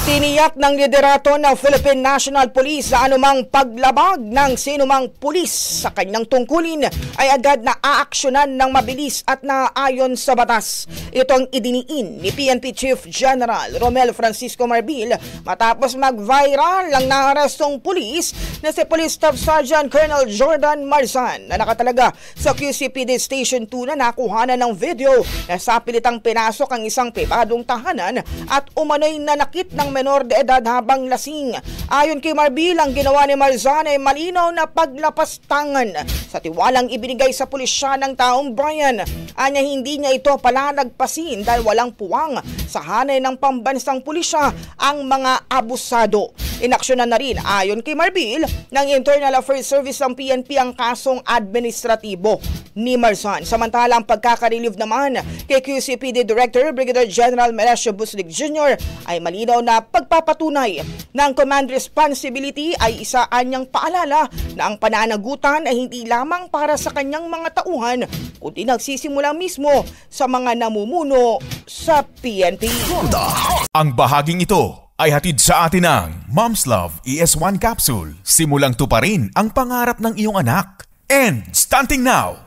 Tiniyak ng liderato ng Philippine National Police na anumang paglabag ng sinumang pulis sa kanyang tungkulin ay agad na aaksyonan ng mabilis at naayon sa batas. Itong idiniin ni PNP Chief General Romel Francisco Marbil matapos mag-viral ang naarestong pulis na si Police Staff Sergeant Colonel Jordan Marzan na nakatalaga sa QCPD Station 2 na nakuhanan ng video na sa pilitang pinasok ang isang pribadong tahanan at umano'y nanakit ng menor de edad habang lasing. Ayon kay Marbil, ang ginawa ni Marzan ay malinaw na paglapastangan sa tiwalang ibinigay sa pulisya ng taong bayan. Anya hindi niya ito palalagpasin dahil walang puwang sa hanay ng pambansang pulisya ang mga abusado. Inaksyonan na rin ayon kay Marbil ng Internal Affairs Service ng PNP ang kasong administratibo ni Marzan. Samantala, ang pagkaka-relieve naman kay QCPD Director Brigadier General Melesio Buslig Jr. ay malinaw na pagpapatunay ng command responsibility ay isa anyang paalala na ang pananagutan ay hindi lamang para sa kanyang mga tauhan kundi nagsisimula mismo sa mga namumuno sa PNP. Ang bahaging ito ay hatid sa atin ng Mom's Love ES1 Capsule. Simulang tuparin ang pangarap ng iyong anak. And starting now,